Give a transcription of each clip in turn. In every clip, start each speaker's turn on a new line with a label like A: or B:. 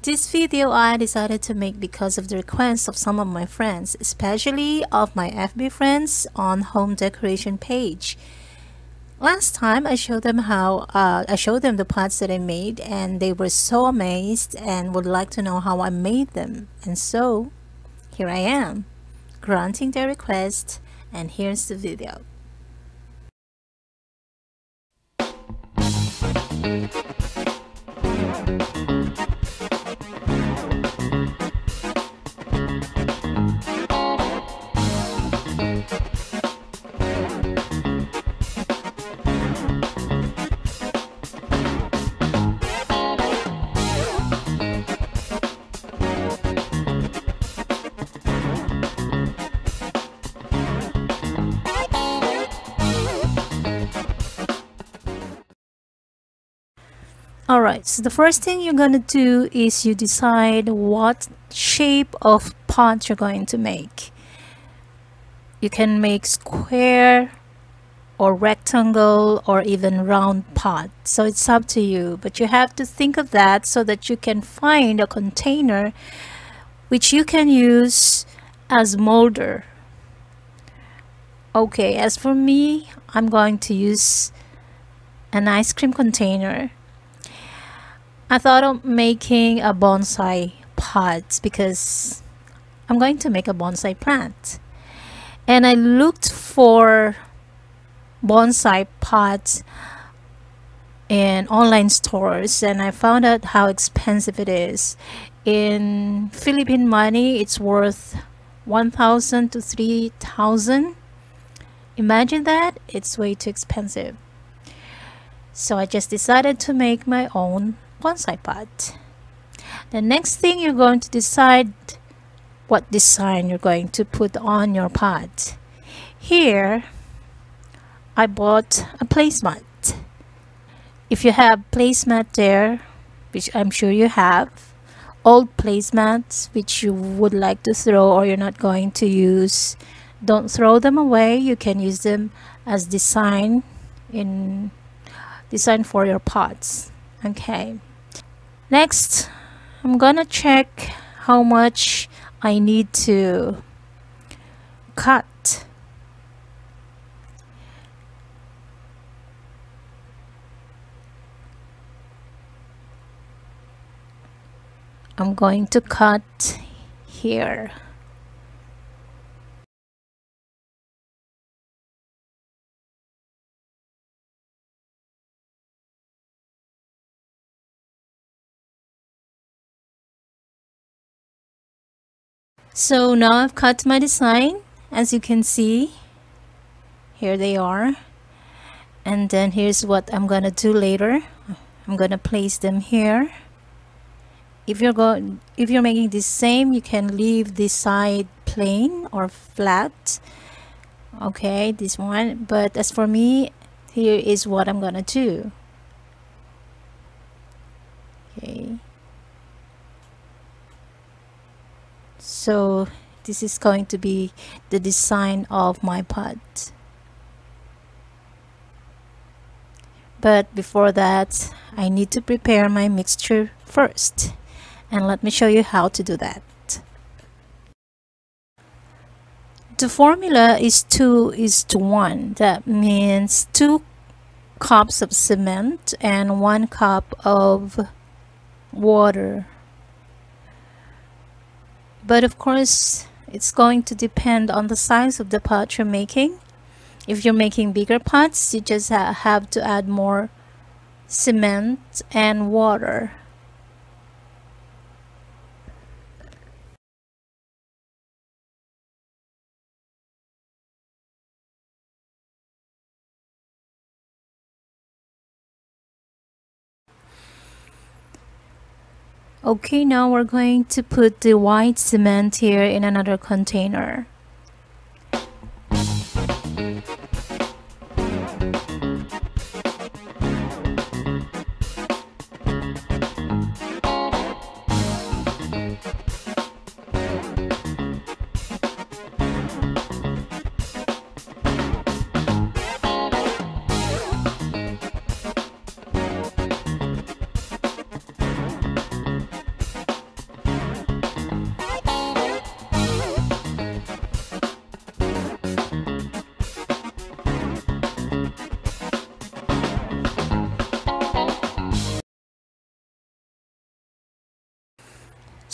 A: This video I decided to make because of the requests of some of my friends, especially of my FB friends on home decoration page. Last time I showed them the pots that I made, and they were so amazed and would like to know how I made them. And so here I am, granting their request, and here's the video. Alright, so the first thing you're gonna do is you decide what shape of pot you're going to make. You can make square or rectangle or even round pot, so it's up to you, but you have to think of that so that you can find a container which you can use as molder. Okay, as for me, I'm going to use an ice cream container. I thought of making a bonsai pot because I'm going to make a bonsai plant, and I looked for bonsai pots in online stores, and I found out how expensive it is. In Philippine money, it's worth 1,000 to 3,000. Imagine that, it's way too expensive. So I just decided to make my own bonsai pot. The next thing, you're going to decide what design you're going to put on your pot. Here I bought a placemat. If you have placemat there, which I'm sure you have, old placemats which you would like to throw or you're not going to use, don't throw them away. You can use them as design for your pots. Okay, next I'm gonna check how much I need to cut. I'm going to cut here. So now I've cut my design. As you can see, here they are. And then here's what I'm gonna do later. I'm gonna place them here. If you're making the same, you can leave this side plain or flat. Okay, this one. But as for me, here is what I'm gonna do. Okay. So this is going to be the design of my pot. But before that, I need to prepare my mixture first. And let me show you how to do that. The formula is 2:1. That means 2 cups of cement and 1 cup of water. But of course, it's going to depend on the size of the pot you're making. If you're making bigger pots, you just have to add more cement and water. Okay, now we're going to put the white cement here in another container.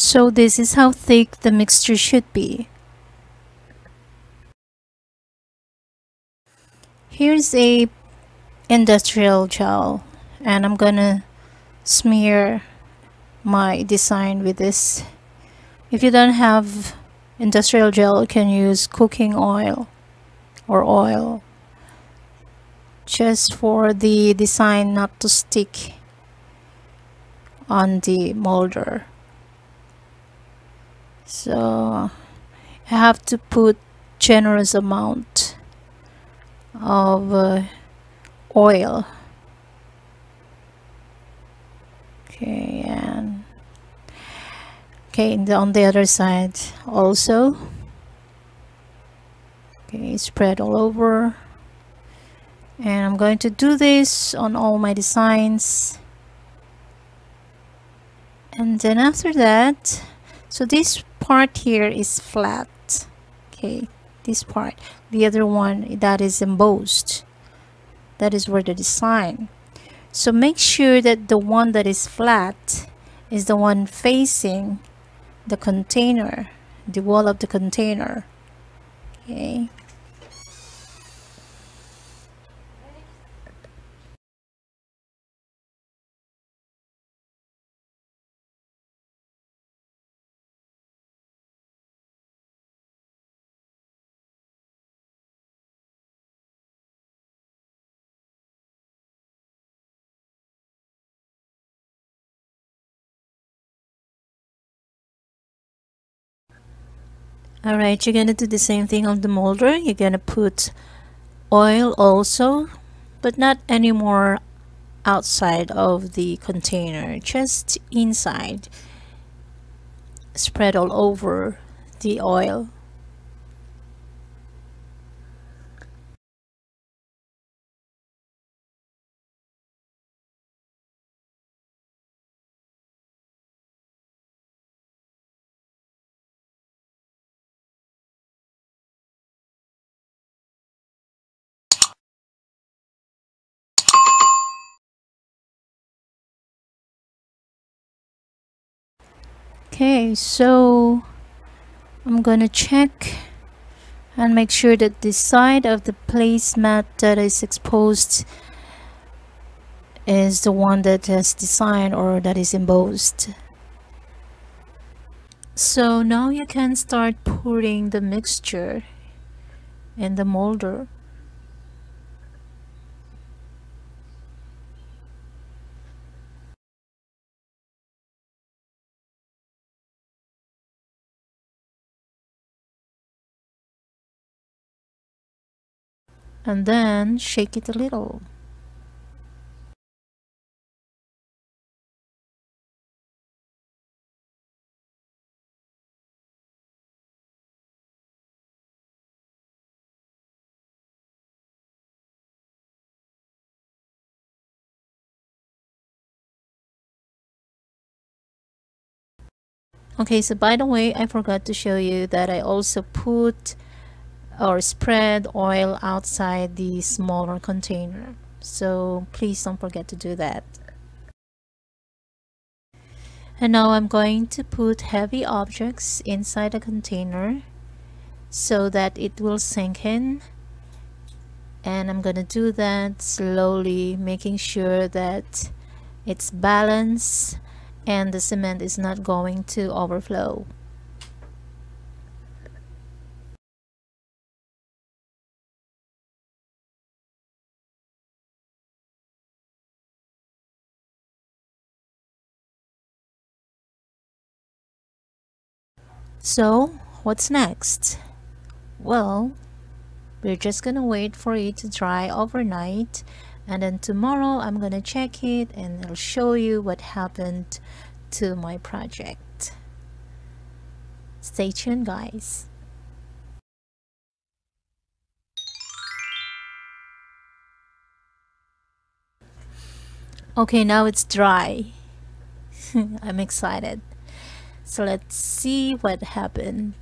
A: So this is how thick the mixture should be. Here's a industrial gel, and I'm gonna smear my design with this. If you don't have industrial gel, you can use cooking oil or oil just for the design not to stick on the molder. So I have to put generous amount of oil. Okay, and on the other side also. Okay, spread all over. And I'm going to do this on all my designs. And then after that, so this part here is flat. Okay, this part. The other one that is embossed. That is where the design. So make sure that the one that is flat is the one facing the container, the wall of the container. Okay. Alright, you're gonna do the same thing on the molder. You're gonna put oil also, but not anymore outside of the container, just inside. Spread all over the oil. Okay, so I'm gonna check and make sure that the side of the placemat that is exposed is the one that has design or that is embossed. So now you can start pouring the mixture in the molder. And then shake it a little. Okay, so by the way, I forgot to show you that I also put or spread oil outside the smaller container. So please don't forget to do that. And now I'm going to put heavy objects inside the container so that it will sink in. And I'm gonna do that slowly, making sure that it's balanced and the cement is not going to overflow. So what's next? Well, we're just gonna wait for it to dry overnight, and then tomorrow I'm gonna check it and I'll show you what happened to my project. Stay tuned, guys. Okay, now it's dry. I'm excited. So let's see what happened.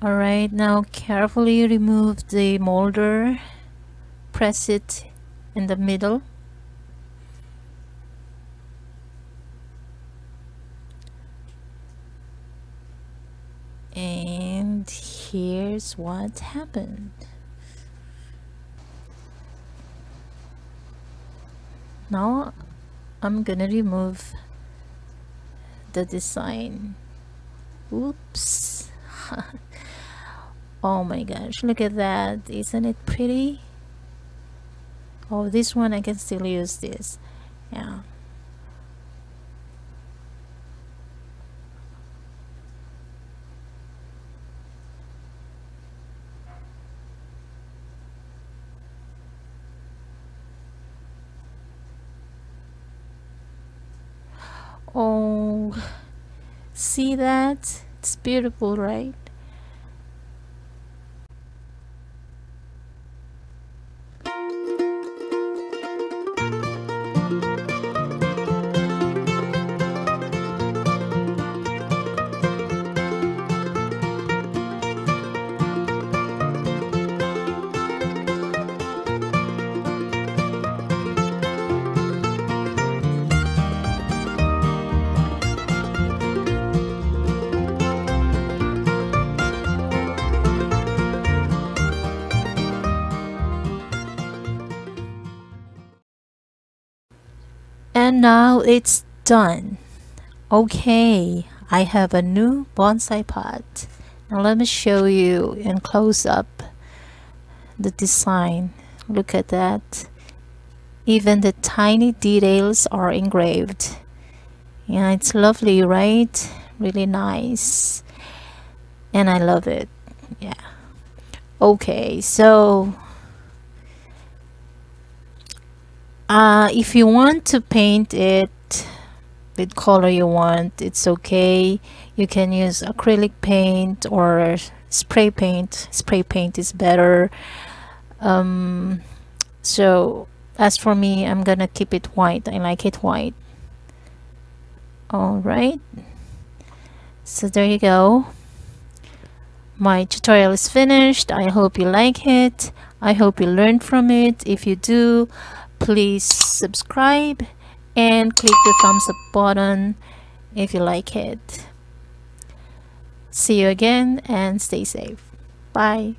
A: Alright, now carefully remove the molder, press it in the middle, and here's what happened. Now I'm gonna remove the design. Oops. Oh my gosh, look at that. Isn't it pretty? Oh, this one I can still use this. Yeah. Oh, see that? It's beautiful, right? And now it's done. Okay, I have a new bonsai pot. Now let me show you in close up the design. Look at that. Even the tiny details are engraved. Yeah, it's lovely, right? Really nice. And I love it. Yeah. Okay, so if you want to paint it with color you want, it's okay. You can use acrylic paint or spray paint. Spray paint is better. So as for me, I'm gonna keep it white. I like it white. All right, so there you go. My tutorial is finished. I hope you like it. I hope you learned from it. If you do, please subscribe and click the thumbs up button if you like it. See you again and stay safe. Bye.